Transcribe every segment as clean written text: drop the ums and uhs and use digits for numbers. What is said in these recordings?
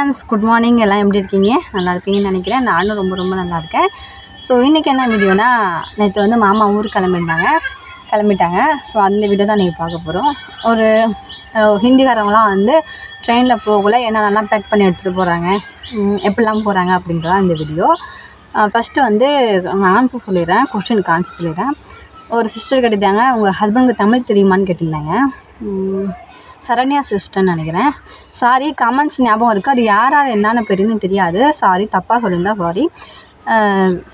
Friends, good morning. எல்லாம் எப்படி இருக்கீங்க? நல்லா இருக்கீங்கன்னு நினைக்கிறேன். நானும் ரொம்ப நல்லா இருக்கேன். ஸோ இன்றைக்கி என்ன வீடியோனா, நேற்று வந்து மாமா ஊருக்கு கிளம்பிட்டாங்க. ஸோ அந்த வீடியோ தான் நீங்கள் பார்க்க போகிறோம். ஒரு ஹிந்திக்காரவங்களாம் வந்து ட்ரெயினில் போகல என்னென்னலாம் பேக் பண்ணி எடுத்துகிட்டு போகிறாங்க, எப்படிலாம் போகிறாங்க அப்படின்றதான் இந்த வீடியோ. ஃபஸ்ட்டு வந்து ஆன்சர் சொல்லிடுறேன், கொஸ்டினுக்கு ஆன்சர் சொல்லிடுறேன். ஒரு சிஸ்டர் கேட்டிருந்தாங்க, உங்கள் ஹஸ்பண்டுக்கு தமிழ் தெரியுமான்னு கேட்டிருந்தாங்க. சரண்யா சிஸ்டர்னு நினைக்கிறேன். சாரி, கமெண்ட்ஸ் ஞாபகம் இருக்குது, அது யாராவது என்னென்ன பேருன்னு தெரியாது. சாரி, தப்பாக சொல்லியிருந்தா சாரி.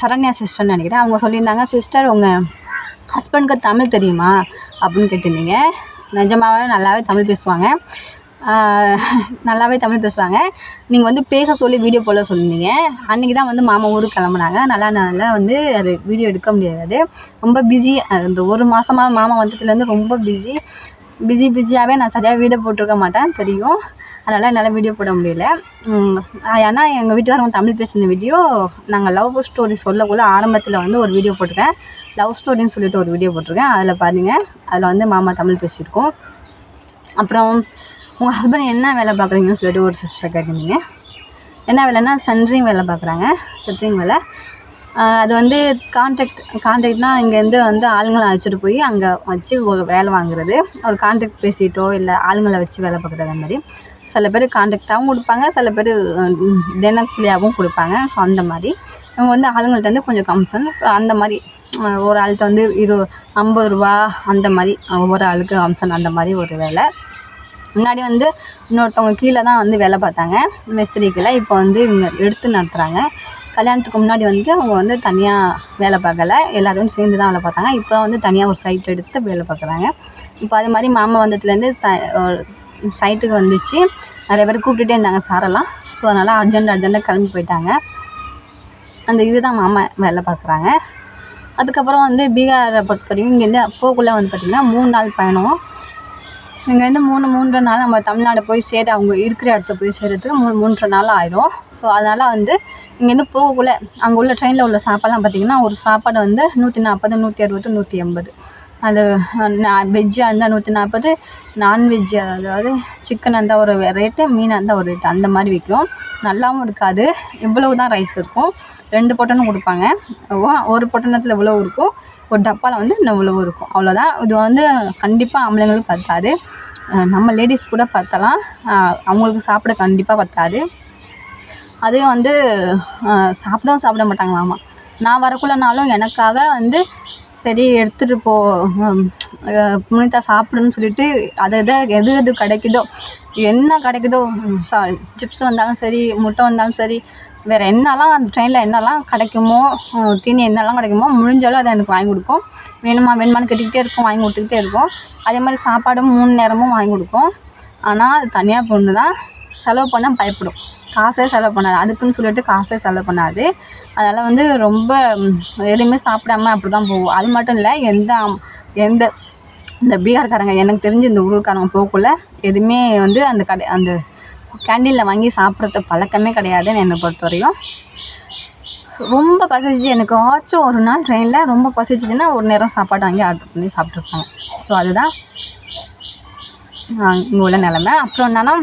சரண்யா சிஸ்டர்னு நினைக்கிறேன். அவங்க சொல்லியிருந்தாங்க, சிஸ்டர் உங்கள் ஹஸ்பண்டுக்கு தமிழ் தெரியுமா அப்படின்னு கேட்டிருந்தீங்க. நிஜமாகவே நல்லாவே தமிழ் பேசுவாங்க. நீங்கள் வந்து பேச சொல்லி வீடியோ போல சொல்லியிருந்தீங்க. அன்றைக்கி தான் வந்து மாமா ஊருக்கு கிளம்புனாங்க. நல்லா வந்து அது வீடியோ எடுக்க முடியாது, ரொம்ப பிஸி. இந்த ஒரு மாதமாக மாமா வந்ததுலேருந்து ரொம்ப பிஸியாகவே நான் சரியாக வீடியோ போட்டிருக்க மாட்டேன் தெரியும். அதனால் என்னால் வீடியோ போட முடியல. ஏன்னா எங்கள் வீட்டுக்காரங்க தமிழ் பேசின வீடியோ நாங்கள் லவ் ஸ்டோரி சொல்லக்குள்ள ஆரம்பத்தில் வந்து ஒரு வீடியோ போட்டிருக்கேன். லவ் ஸ்டோரின்னு சொல்லிட்டு ஒரு வீடியோ போட்டிருக்கேன். அதில் பாருங்கள், அதில் வந்து மாமா தமிழ் பேசியிருக்கோம். அப்புறம் உங்கள் ஹஸ்பண்ட் என்ன வேலை பார்க்குறீங்கன்னு சொல்லிட்டு ஒரு சிஸ்டர் கேட்டிருந்தீங்க. என்ன வேலைன்னா சென்ட்ரிங் வேலை பார்க்குறாங்க. சென்ட்ரிங் வேலை அது வந்து கான்ட்ராக்ட்னால் இங்கேருந்து வந்து ஆளுங்களை அழைச்சிட்டு போய் அங்கே வச்சு ஒரு வேலை வாங்குறது. ஒரு கான்ட்ராக்ட் பேசிட்டோ இல்லை ஆளுங்களை வச்சு வேலை பார்க்குறது. அந்த மாதிரி சில பேர் கான்ட்ராக்டாகவும் கொடுப்பாங்க, சில பேர் தினக்கூலியாகவும் கொடுப்பாங்க. ஸோ அந்த மாதிரி இவங்க வந்து ஆளுங்கள்ட்ட வந்து கொஞ்சம் கமிஷன் அந்த மாதிரி ஒரு ஆளுக்கு வந்து 50 ரூபா அந்த மாதிரி ஒவ்வொரு ஆளுக்கு கமிஷன் அந்த மாதிரி ஒரு வேலை. முன்னாடி வந்து இன்னொருத்தவங்க கீழே தான் வந்து வேலை பார்த்தாங்க, மேஸ்திரிக்கில். இப்போ வந்து இவங்க எடுத்து நடத்துகிறாங்க. கல்யாணத்துக்கு முன்னாடி வந்து அவங்க வந்து தனியாக வேலை பார்க்கலை, எல்லோரும் சேர்ந்து தான் வேலை பார்த்தாங்க. இப்போ வந்து தனியாக ஒரு சைட் எடுத்து வேலை பார்க்குறாங்க. இப்போ அது மாதிரி மாமா வந்ததுலேருந்து சைட்டுக்கு வந்துச்சு. நிறைய பேர் கூப்பிட்டுட்டே இருந்தாங்க சாரெல்லாம். ஸோ அதனால் அர்ஜென்ட்டாக கிளம்பி போயிட்டாங்க. அந்த இதுதான் மாமா வேலை பார்க்குறாங்க. அதுக்கப்புறம் வந்து பீகாரை பொறுத்த வரைக்கும் இங்கேருந்து போக்குள்ளே வந்து பார்த்திங்கன்னா 3 நாள் பயணம். இங்கேருந்து 3.5 நாள் நம்ம தமிழ்நாடு போய் சேர, அவங்க இருக்கிற இடத்த போய் சேர்கிறதுக்கு 3.5 நாள் ஆயிடும். ஸோ அதனால் வந்து இங்கேருந்து போகக்குள்ளே அங்கே உள்ள ட்ரெயினில் உள்ள சாப்பாடெலாம் பார்த்திங்கன்னா, ஒரு சாப்பாடு வந்து 140, 160, 180. அது வெஜ்ஜாக இருந்தால் 140, நான்வெஜ்ஜு அதாவது சிக்கனாக இருந்தால் ஒரு ரேட்டு, மீனாக இருந்தால் ஒரு ரேட்டு, அந்த மாதிரி விற்கும். நல்லாவும் இருக்காது. இவ்வளவு தான் ரைஸ் இருக்கும். 2 பொட்டணம் கொடுப்பாங்க. ஒரு பொட்டணத்தில் இவ்வளோ இருக்கும், ஒரு டப்பாவில் வந்து இவ்வளவு இருக்கும், அவ்வளோதான். இது வந்து கண்டிப்பாக ஆம்பளைங்களுக்கு பத்தாது. நம்ம லேடிஸ் கூட பற்றலாம், அவங்களுக்கு சாப்பிட கண்டிப்பாக பத்தாது. அதே வந்து சாப்பிட மாட்டாங்களாமா. நான் வரக்குள்ளனாலும் எனக்காக வந்து சரி எடுத்துகிட்டு போ புனிதா சாப்பிடுன்னு சொல்லிட்டு எது கிடைக்குதோ, என்ன கிடைக்குதோ, சிப்ஸ் வந்தாலும் சரி, முட்டை வந்தாலும் சரி, வேறு என்னெல்லாம் அந்த ட்ரெயினில் என்னெல்லாம் கிடைக்குமோ, தீனி என்னெல்லாம் கிடைக்குமோ முடிஞ்சாலும் அதை எனக்கு வாங்கி கொடுக்கும். வேணுமான்னு கேட்டுக்கிட்டே இருக்கும், வாங்கி கொடுத்துக்கிட்டே இருக்கும். அதே மாதிரி சாப்பாடும் 3 நேரமும் வாங்கி கொடுக்கும். ஆனால் அது தனியாக பொண்ணு தான், செலவு பண்ண பயப்படும், காசே செலவு பண்ணாது. அதுக்குன்னு சொல்லிட்டு காசே செலவு பண்ணாது. அதனால் வந்து ரொம்ப எதுவுமே சாப்பிடாம அப்படி தான் போகும். அது மட்டும் இல்லை, இந்த பீகார்காரங்க எனக்கு தெரிஞ்சு இந்த ஊருக்காரங்க போகக்குள்ள எதுவுமே வந்து அந்த கேண்டீனில் வாங்கி சாப்பிட்றது பழக்கமே கிடையாதுன்னு என்னை பொறுத்தவரையும். ரொம்ப பசிச்சு எனக்கு ஒரு நாள் ட்ரெயினில் ரொம்ப பசிச்சுன்னா ஒரு நேரம் சாப்பாடு வாங்கி ஆர்டர் பண்ணி சாப்பிட்ருப்பாங்க. ஸோ அதுதான் இங்கே உள்ள நிலமை. அப்புறம்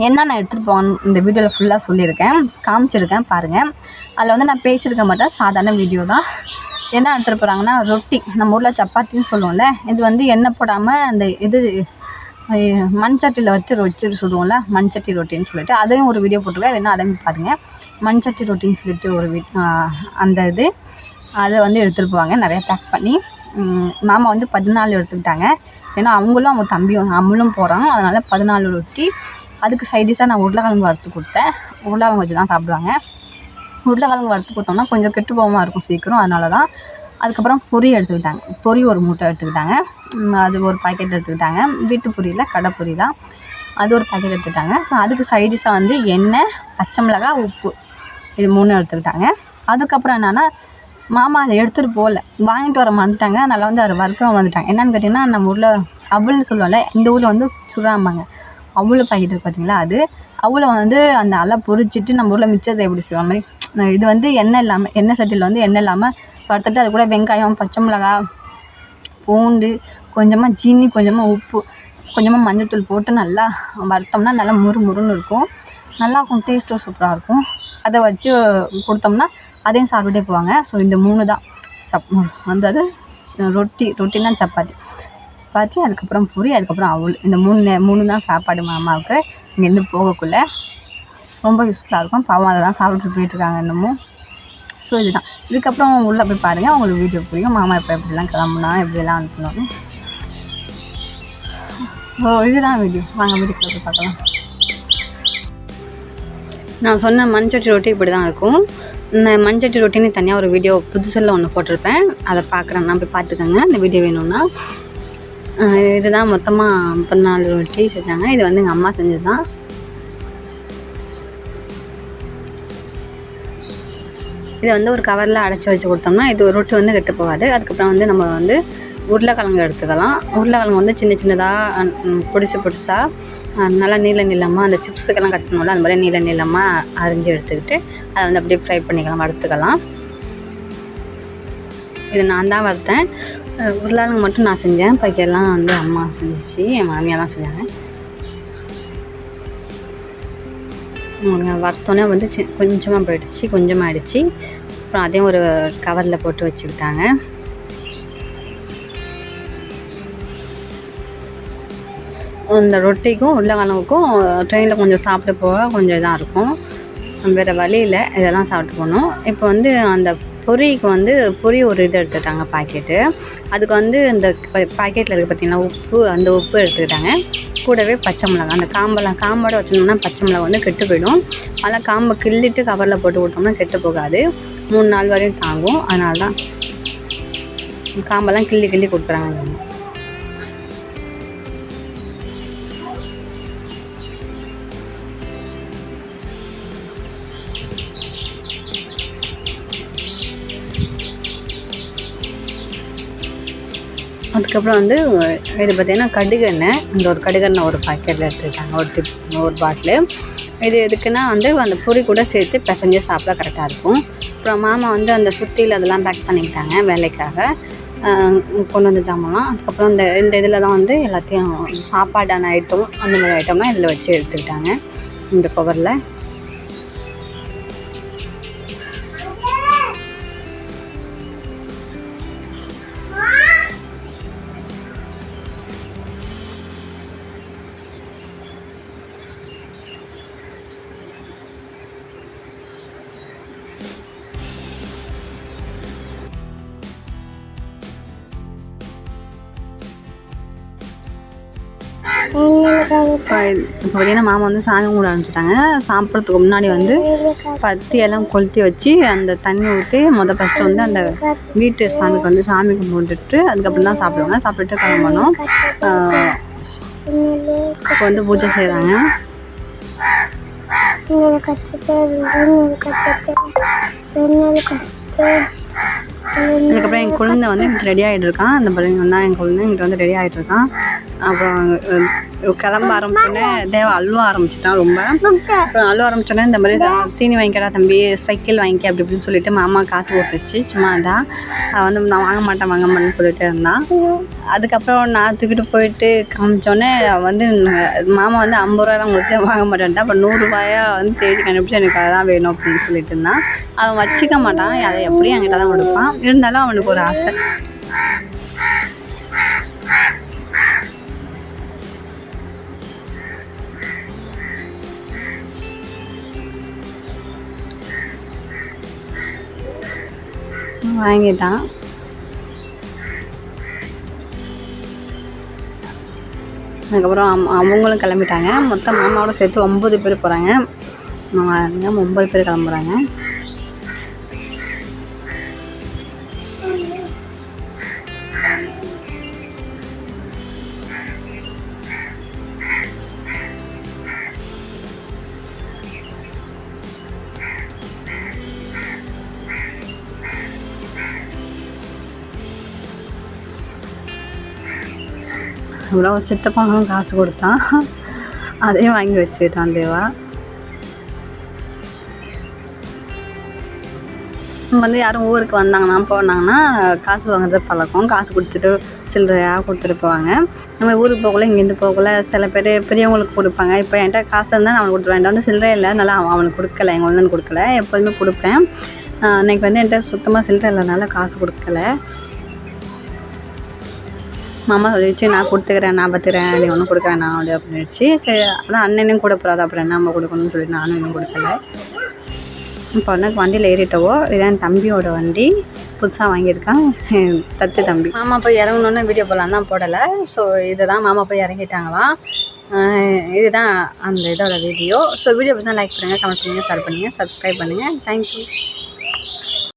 என்னென்ன எடுத்துகிட்டு போகணும் இந்த வீடியோவில் ஃபுல்லாக சொல்லியிருக்கேன், காமிச்சிருக்கேன் பாருங்கள். அதில் வந்து நான் பேசியிருக்க மாட்டேன், சாதாரண வீடியோ தான். என்ன எடுத்துகிட்டு போகிறாங்கன்னா, ரொட்டி, நம்ம ஊரில் சப்பாத்தின்னு சொல்லுவோம்ல, இது வந்து எண்ணெய் போடாமல் அந்த இது மண் சட்டியில் வச்சு சுடுவோம்ல, மண் சட்டி ரொட்டின்னு சொல்லிட்டு அதையும் ஒரு வீடியோ போட்டிருக்கேன். வேணா அதையும் பாருங்கள். மண் சட்டி ரொட்டின்னு சொல்லிட்டு ஒரு அந்த அதை வந்து எடுத்துகிட்டு போவாங்க நிறைய பேக் பண்ணி. மாமா வந்து 14 எடுத்துக்கிட்டாங்க. ஏன்னா அவங்களும் அவங்க தம்பியும் நம்மளும் போகிறாங்க, அதனால் 14 ரொட்டி. அதுக்கு சைடிஷாக நான் உருளைக்கிழங்கு வறுத்து கொடுத்தேன். உருளைக்கிழங்கு வச்சு தான் சாப்பிடுவாங்க. உருளைக்கிழங்கு வறுத்து கொடுத்தோம்னா கொஞ்சம் கெட்டு போகாமல் இருக்கும் சீக்கிரம், அதனால தான். அதுக்கப்புறம் பொரி எடுத்துக்கிட்டாங்க. பொரி ஒரு மூட்டை எடுத்துக்கிட்டாங்க. அது ஒரு பாக்கெட் எடுத்துக்கிட்டாங்க. வீட்டு பொரியில் கடை பொரி தான், அது ஒரு பாக்கெட் எடுத்துக்கிட்டாங்க. அதுக்கு சைடிஷாக வந்து எண்ணெய், பச்சை மிளகாய், உப்பு, இது 3 எடுத்துக்கிட்டாங்க. அதுக்கப்புறம் என்னென்னா, மாமா அதை எடுத்துகிட்டு போகல, வாங்கிட்டு வர மறந்துட்டாங்க. அதனால் வந்து அதை வறுக்க வந்துட்டாங்க. என்னென்னு கேட்டிங்கன்னா, நம்ம ஊரில் அவல்னு சொல்லுவோம்ல, இந்த ஊரில் வந்து சுறாம்பாங்க. அவ்வளோ பாக்கெட் இருக்குது பார்த்தீங்களா, அது அவ்வளோ வந்து அந்த அலை பொரிச்சிட்டு நம்ம ஊரில் மிச்சத்தை எப்படி செய்வாங்க மாதிரி, இது வந்து எண்ணெய் சட்டியில் வந்து எண்ணெய் இல்லாமல் வறுத்துட்டு அது கூட வெங்காயம், பச்சை மிளகாய், பூண்டு, கொஞ்சமாக சீனி, கொஞ்சமாக உப்பு, கொஞ்சமாக மஞ்சள்தூள் போட்டு நல்லா வறுத்தோம்னா நல்லா முறுமுறுன்னு இருக்கும். நல்லாயிருக்கும், டேஸ்ட்டும் சூப்பராக இருக்கும். அதை வச்சு கொடுத்தோம்னா அதையும் சாப்பிட்டுட்டே போவாங்க. ஸோ இந்த 3 தான் வந்து அது ரொட்டினா சப்பாத்தி, அதுக்கப்புறம் பூரி, அதுக்கப்புறம் அவல். இந்த 3 தான் சாப்பாடு மாமாவுக்கு இங்கேருந்து போகக்குள்ளே. ரொம்ப யூஸ்ஃபுல்லாக இருக்கும். பாவம் அதை தான் சாப்பிட்டு போயிட்டுருக்காங்க இன்னமும். ஸோ இதுதான். இதுக்கப்புறம் உள்ளே போய் பாருங்கள், அவங்களுக்கு வீடியோ புரியும். மாமா எப்படிலாம் கிளம்புனா எப்படிலாம் அனுப்பணும். இதுதான் வீடியோ. வாங்க வீட்டுக்குள்ளே போய் பார்க்கலாம். நான் சொன்ன மண்சட்டி ரொட்டி இப்படி தான் இருக்கும். நான் மண்சட்டி ரொட்டின்னு தனியாக ஒரு வீடியோ புதுசில் ஒன்று போட்டிருப்பேன். அதை பார்க்குறேன்னா போய் பார்த்துக்கோங்க. இந்த வீடியோ வேணும்னா. இதுதான் மொத்தமாக 14 ரொட்டி செஞ்சாங்க. இது வந்து எங்கள் அம்மா செஞ்சது தான். இதை வந்து ஒரு கவரில் அடைச்சி வச்சு கொடுத்தோம்னா இது ஒரு ரொட்டி வந்து கெட்டு போகாது. அதுக்கப்புறம் வந்து நம்ம வந்து உருளைக்கிழங்கு எடுத்துக்கலாம். உருளைக்கிழங்கு வந்து சின்னதாக பொடிசாக நல்லா நீளமாக அந்த சிப்ஸுக்கெல்லாம் கட் பண்ணுவோம்ல, அந்த மாதிரி நீளமாக அரிஞ்சு எடுத்துக்கிட்டு அதை வந்து அப்படியே ஃப்ரை பண்ணிக்கலாம், வறுத்துக்கலாம். இது நான் தான் வறுத்தேன். உருளைக்கிழங்கு மட்டும் நான் செஞ்சேன். பாக்கியெல்லாம் வந்து அம்மா செஞ்சிச்சு, என் மாமியார் தான் செஞ்சாங்க. வறுத்தோன்னே வந்து கொஞ்சமாக போயிடுச்சு, கொஞ்சமாக ஆகிடுச்சு. அப்புறம் அதையும் ஒரு கவரில் போட்டு வச்சுக்கிட்டாங்க. இந்த ரொட்டிக்கும் உருளைக்கிழங்குக்கும் ட்ரெயினில் கொஞ்சம் சாப்பிட்டு போக கொஞ்சம் இதாக இருக்கும். வேறு வழியில் இதெல்லாம் சாப்பிட்டு போகணும். இப்போ வந்து அந்த பொரிக்கு வந்து பொரி ஒரு இது எடுத்துக்கிட்டாங்க பாக்கெட்டு. அதுக்கு வந்து இந்த பாக்கெட்டில் இருக்குது பார்த்திங்கன்னா உப்பு, அந்த உப்பு எடுத்துக்கிட்டாங்க. கூடவே பச்சை மிளகா, அந்த காம்போடு வச்சோம்னா பச்சை மிளகா வந்து கெட்டு போயிடும். அதெல்லாம் காம்பை கிள்ளிட்டு கவரில் போட்டு விட்டோம்னா கெட்டு போகாது, 3 நாள் வரையும் தாங்கும். அதனால தான் காம்பெல்லாம் கிள்ளி கொடுக்குறாங்க. அதுக்கப்புறம் வந்து இது பார்த்திங்கன்னா கடுகு எண்ணெய். இந்த ஒரு கடுகு எண்ணெய் ஒரு பாக்கெட்டில் எடுத்துக்கிட்டாங்க, ஒரு பாட்டிலு. இது எதுக்குன்னா வந்து அந்த பொரி கூட சேர்த்து பிசைஞ்சு சாப்பிட கரெக்டாக இருக்கும். அப்புறம் மாமா வந்து அந்த சுத்தியில் அதெல்லாம் பேக் பண்ணிக்கிட்டாங்க வேலைக்காக கொண்டு வந்த ஜாமான்லாம். அதுக்கப்புறம் இந்த இதில் தான் வந்து எல்லாத்தையும் சாப்பாடான ஐட்டம் அந்த மாதிரி ஐட்டம்லாம் இதில் வச்சு எடுத்துக்கிட்டாங்க இந்த கவரில். இப்போ பார்த்தீங்கன்னா மாமா வந்து சாமி கும்பிட ஆரம்பிச்சிட்டாங்க. சாப்பிட்றதுக்கு முன்னாடி வந்து பத்தி எல்லாம் கொளுத்தி வச்சு அந்த தண்ணி ஊற்றி ஃபஸ்ட்டு வந்து அந்த வீட்டு சாமிக்கு வந்து சாமி கும்பிட்டுட்டு அதுக்கப்புறம் தான் சாப்பிடுவாங்க. சாப்பிட்டுட்டு கிளம்பணும். இப்போ வந்து பூஜை செய்கிறாங்க. அதுக்கப்புறம் என் குழந்தை வந்து இங்கே ரெடி ஆகிட்டு இருக்கான். அந்த பிள்ளைங்க தான் என் குழந்தை இங்கிட்ட வந்து ரெடி ஆகிட்டு இருக்கான். அப்புறம் கிளம்ப ஆரம்பிச்சோடனே தேவா அழுவ ஆரம்பிச்சிட்டான் ரொம்ப. அப்புறம் அழுவ ஆரம்பிச்சோடனே இந்த மாதிரி தீனி வாங்கிக்கடா தம்பி, சைக்கிள் வாங்கிக்க அப்படி இப்படின்னு சொல்லிட்டு மாமா காசு போட்டுச்சு. சும்மா தான் வந்து நான் வாங்க மாட்டேன்னு சொல்லிட்டு இருந்தான். அதுக்கப்புறம் நான் தூக்கிட்டு போயிட்டு காமிச்சோடனே வந்து மாமா வந்து 50 ரூபா தான் முடிச்சு வாங்க மாட்டேன்ட்டான். அப்புறம் 100 ரூபாயா வந்து தேடி கண்டுபிடிச்சி எனக்கு அதான் வேணும் அப்படின்னு சொல்லிட்டு இருந்தான். அவன் வச்சுக்க மாட்டான், அதை எப்படியும் என்கிட்ட தான் கொடுப்பான். இருந்தாலும் அவனுக்கு ஒரு ஆசை. வாங்கிட்டான். அதுக்கப்புறம் அவங்களும் கிளம்பிட்டாங்க. மொத்தம் மாமாவோட சேர்த்து 9 பேர் போகிறாங்க. 9 பேர் கிளம்புறாங்க. இவ்வளோ சித்தப்பாங்களும் காசு கொடுத்தான், அதையும் வாங்கி வச்சுக்கிட்டான் தேவா. வந்து யாரும் ஊருக்கு வந்தாங்கன்னா போனாங்கன்னா காசு வாங்குறது பழக்கம். காசு கொடுத்துட்டு சில்லறையாக கொடுத்துட்டு போவாங்க. நம்ம ஊருக்கு போகக்குள்ள இங்கேருந்து போகக்குள்ள சில பேர் பெரியவங்களுக்கு கொடுப்பாங்க. இப்போ என்கிட்ட காசு இருந்தால் நான் அவனுக்கு கொடுத்துருவேன். என்கிட்ட வந்து சில்லறை இல்லை, அதனால் அவனுக்கு கொடுக்கல. எங்கள் வந்து கொடுக்கல, எப்போதுமே கொடுப்பேன். அன்றைக்கி வந்து என்கிட்ட சுத்தமாக சில்லறை இல்லைனால காசு கொடுக்கல. மாமா சொல்லிடுச்சு, நான் கொடுத்துக்கிறேன், நான் பார்த்துக்கிறேன், நீ ஒன்றும் கொடுக்க வேணாம் அப்படி அப்படின்னுச்சு. சரி, அதான் அண்ணனும் கூட போகாது, அப்புறம் என்ன நம்ம கொடுக்கணும்னு சொல்லிட்டு நானும் இன்னும் கொடுக்கல. இப்போ அண்ணனுக்கு வண்டியில் ஏறிட்டவோ, இதான் என் தம்பியோட வண்டி, புதுசாக வாங்கியிருக்கான், தத்து தம்பி. மாமா போய் இறங்கணுன்னு வீடியோ போடலாம் தான் போடலை. ஸோ இதை தான் மாமா போய் இறங்கிட்டாங்களாம். இதுதான் அந்த இதோட வீடியோ. ஸோ வீடியோ பற்றி தான் லைக் பண்ணுங்கள், கமெண்ட் பண்ணுங்கள், ஷேர் பண்ணுங்கள், சப்ஸ்கிரைப் பண்ணுங்கள். தேங்க்யூ.